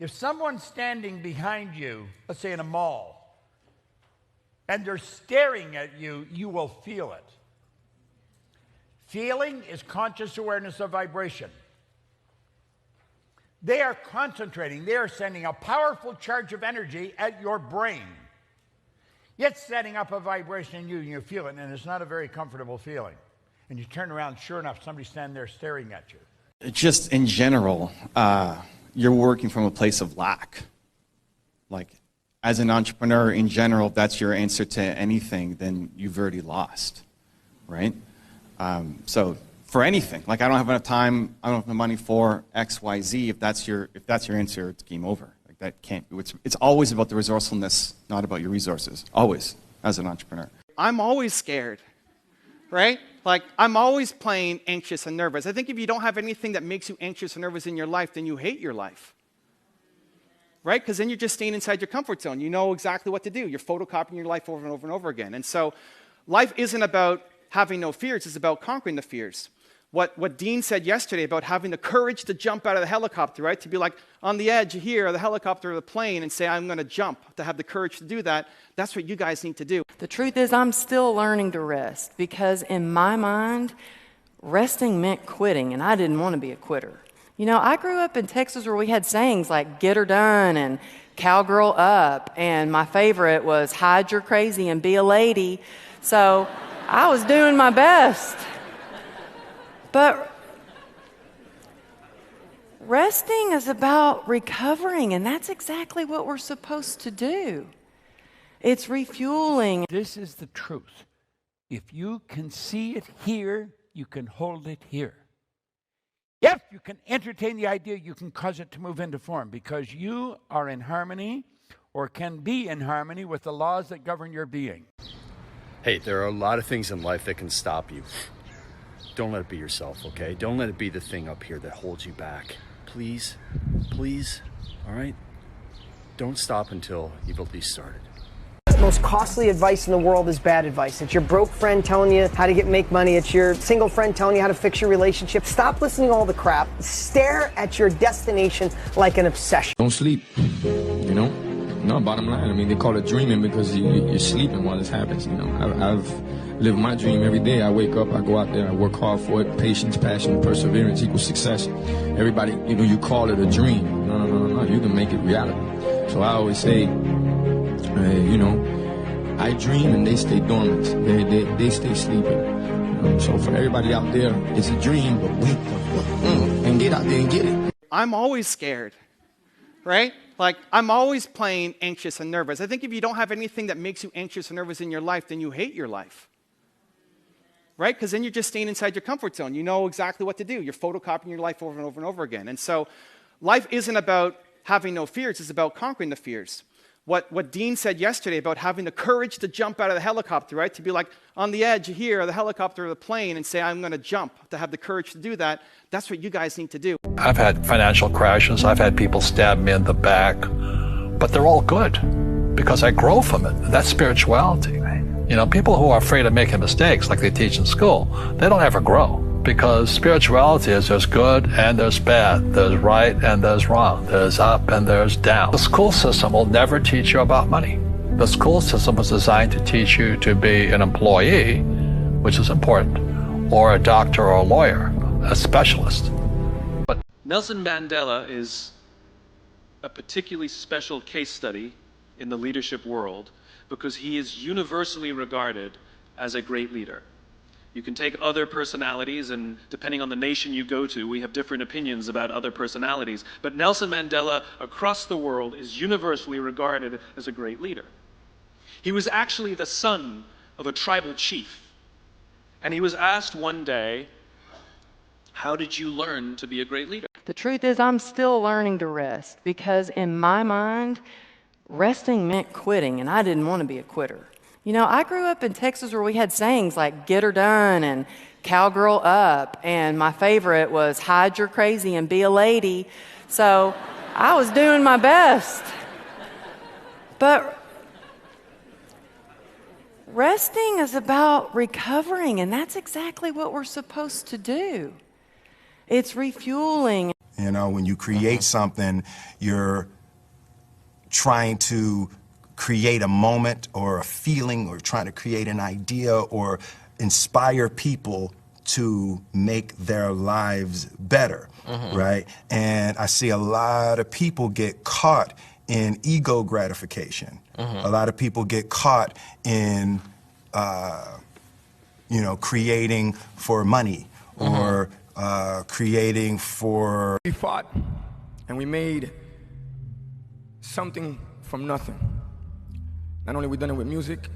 If someone's standing behind you, let's say in a mall, and they're staring at you, you will feel it. Feeling is conscious awareness of vibration. They are concentrating. They are sending a powerful charge of energy at your brain. It's setting up a vibration in you, and you feel it, and it's not a very comfortable feeling. And you turn around, sure enough, somebody's standing there staring at you. Just in general, you're working from a place of lack. Like, as an entrepreneur in general, if that's your answer to anything, then you've already lost, right? So for anything, like I don't have enough time, I don't have the money for X, Y, Z. If that's your answer, it's game over. Like that can't. It's always about the resourcefulness, not about your resources. Always, as an entrepreneur. I'm always scared, right? Like I'm always playing anxious and nervous. I think if you don't have anything that makes you anxious and nervous in your life, then you hate your life. Right? Because then you're just staying inside your comfort zone. You know exactly what to do. You're photocopying your life over and over and over again. And so life isn't about having no fears. It's about conquering the fears. What Dean said yesterday about having the courage to jump out of the helicopter, right? To be like on the edge here, or the helicopter or the plane, and say, I'm going to jump, to have the courage to do that. That's what you guys need to do. The truth is, I'm still learning to rest, because in my mind, resting meant quitting, and I didn't want to be a quitter. You know, I grew up in Texas where we had sayings like get her done and cowgirl up, and my favorite was hide your crazy and be a lady. So I was doing my best. But resting is about recovering, and that's exactly what we're supposed to do. It's refueling. This is the truth. If you can see it here, you can hold it here. If you can entertain the idea, you can cause it to move into form, because you are in harmony, or can be in harmony, with the laws that govern your being. Hey, there are a lot of things in life that can stop you. Don't let it be yourself, okay? Don't let it be the thing up here that holds you back. Please, please, all right? Don't stop until you've at least started. The most costly advice in the world is bad advice. It's your broke friend telling you how to make money. It's your single friend telling you how to fix your relationship. Stop listening to all the crap. Stare at your destination like an obsession. Don't sleep, you know? No, bottom line, I mean, they call it dreaming because you're sleeping while this happens, you know? I've lived my dream every day. I wake up, I go out there, I work hard for it. Patience, passion, perseverance equals success. Everybody, you know, you call it a dream. No, you can make it reality. So I always say, you know, I dream and they stay dormant. They stay sleeping. So for everybody out there, it's a dream, but wake up and get out there and get it. I'm always scared, right? Like, I'm always playing anxious and nervous. I think if you don't have anything that makes you anxious and nervous in your life, then you hate your life. Right? Because then you're just staying inside your comfort zone. You know exactly what to do. You're photocopying your life over and over and over again. And so life isn't about having no fears. It's about conquering the fears. What Dean said yesterday about having the courage to jump out of the helicopter, right? To be like on the edge here, or the helicopter or the plane, and say, I'm going to jump, to have the courage to do that. That's what you guys need to do. I've had financial crashes. I've had people stab me in the back. But they're all good because I grow from it. That's spirituality. You know, people who are afraid of making mistakes, like they teach in school, they don't ever grow. Because spirituality is there's good and there's bad, there's right and there's wrong, there's up and there's down. The school system will never teach you about money. The school system was designed to teach you to be an employee, which is important, or a doctor or a lawyer, a specialist. But Nelson Mandela is a particularly special case study in the leadership world because he is universally regarded as a great leader. You can take other personalities, and depending on the nation you go to, we have different opinions about other personalities. But Nelson Mandela, across the world, is universally regarded as a great leader. He was actually the son of a tribal chief. And he was asked one day, how did you learn to be a great leader? The truth is, I'm still learning to rest, because in my mind, resting meant quitting, and I didn't want to be a quitter. You know, I grew up in Texas where we had sayings like get her done and cowgirl up, and my favorite was hide your crazy and be a lady. So I was doing my best. But resting is about recovering, and that's exactly what we're supposed to do. It's refueling. You know, when you create something, you're trying to create a moment or a feeling, or trying to create an idea or inspire people to make their lives better, right? And I see a lot of people get caught in ego gratification. A lot of people get caught in, you know, creating for money or creating for... We fought and we made something from nothing. Not only we done it with music,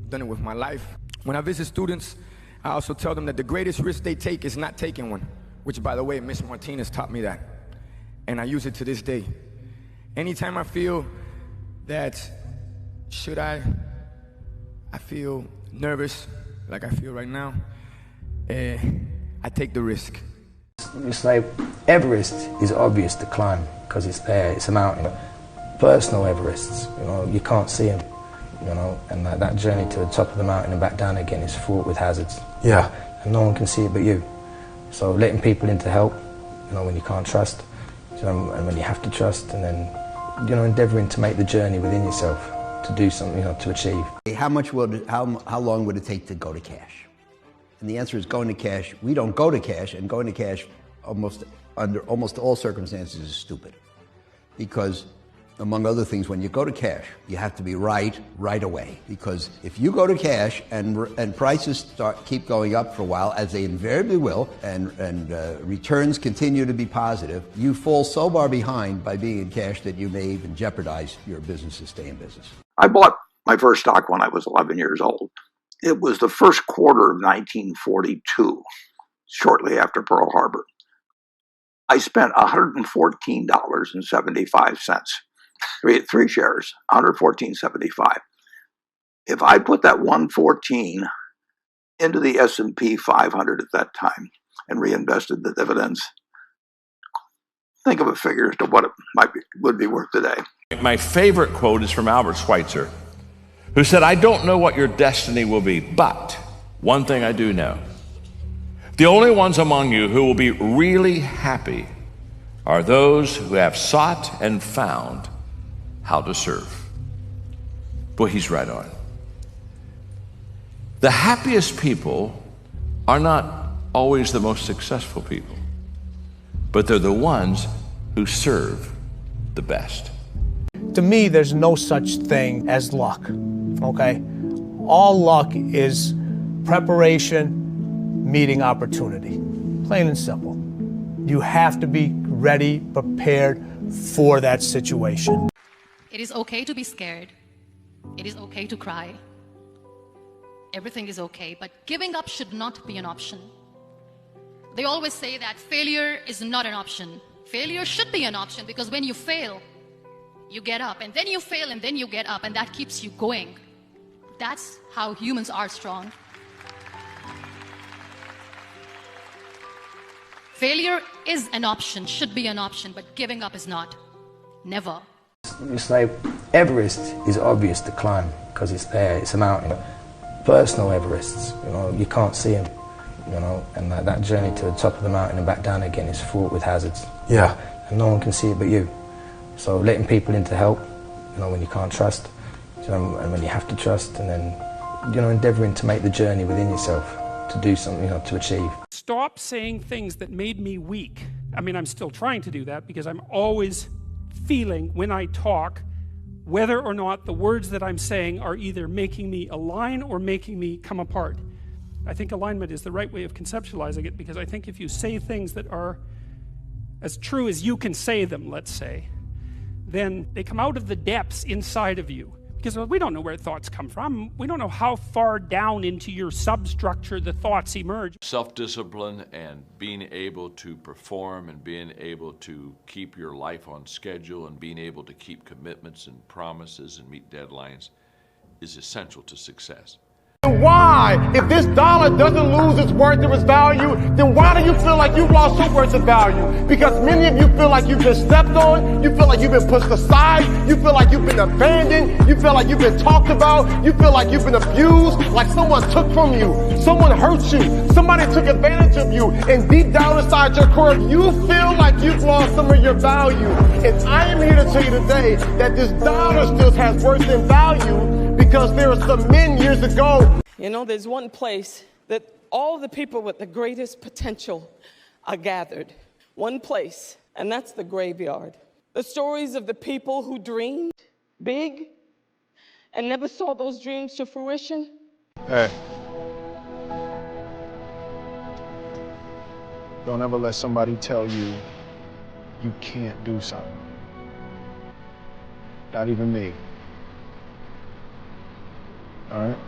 done it with my life. When I visit students, I also tell them that the greatest risk they take is not taking one, which, by the way, Miss Martinez taught me that. And I use it to this day. Anytime I feel that, I feel nervous, like I feel right now, I take the risk. It's like Everest is obvious to climb because it's there, it's a mountain. Personal Everests, you know, you can't see them, you know, and that journey to the top of the mountain and back down again is fraught with hazards. Yeah. And no one can see it but you. So letting people in to help, you know, when you can't trust, you know, and when you have to trust, and then, you know, endeavoring to make the journey within yourself to do something, you know, to achieve. How long would it take to go to cash? And the answer is going to cash. We don't go to cash, and going to cash under almost all circumstances is stupid. Because, among other things, when you go to cash, you have to be right away. Because if you go to cash and prices keep going up for a while, as they invariably will, and returns continue to be positive, you fall so far behind by being in cash that you may even jeopardize your business to stay in business. I bought my first stock when I was 11 years old. It was the first quarter of 1942, shortly after Pearl Harbor. I spent $114.75. Three shares, $114.75. If I put that $114 into the S&P 500 at that time and reinvested the dividends, think of a figure as to what it would be worth today. My favorite quote is from Albert Schweitzer, who said, "I don't know what your destiny will be, but one thing I do know. The only ones among you who will be really happy are those who have sought and found how to serve." Boy, he's right on. The happiest people are not always the most successful people, but they're the ones who serve the best. To me, there's no such thing as luck, okay? All luck is preparation meeting opportunity, plain and simple. You have to be ready, prepared for that situation. It is okay to be scared. It is okay to cry. Everything is okay, but giving up should not be an option. They always say that failure is not an option. Failure should be an option, because when you fail, you get up, and then you fail, and then you get up, and that keeps you going. That's how humans are strong. Failure is an option, should be an option, but giving up is not. Never. It's like Everest is obvious to climb because it's there, it's a mountain. Personal Everests, you know, you can't see them, you know, and that journey to the top of the mountain and back down again is fraught with hazards. Yeah. And no one can see it but you. So letting people in to help, you know, when you can't trust, you know, and when you have to trust, and then, you know, endeavoring to make the journey within yourself to do something, you know, to achieve. Stop saying things that made me weak. I mean, I'm still trying to do that because I'm always feeling when I talk whether or not the words that I'm saying are either making me align or making me come apart. I think alignment is the right way of conceptualizing it, because I think if you say things that are as true as you can say them, let's say, then they come out of the depths inside of you. Because we don't know where thoughts come from. We don't know how far down into your substructure the thoughts emerge. Self-discipline and being able to perform and being able to keep your life on schedule and being able to keep commitments and promises and meet deadlines is essential to success. why, if this dollar doesn't lose its worth or its value, then why do you feel like you've lost your worth and value? Because many of you feel like you've been stepped on, you feel like you've been pushed aside, you feel like you've been abandoned, you feel like you've been talked about, you feel like you've been abused, like someone took from you, someone hurt you, somebody took advantage of you, and deep down inside your core, you feel like you've lost some of your value. And I am here to tell you today that this dollar still has worth and value because there are some men years ago. You know, there's one place that all the people with the greatest potential are gathered. One place, and that's the graveyard. The stories of the people who dreamed big and never saw those dreams to fruition. Hey. Don't ever let somebody tell you you can't do something. Not even me. All right?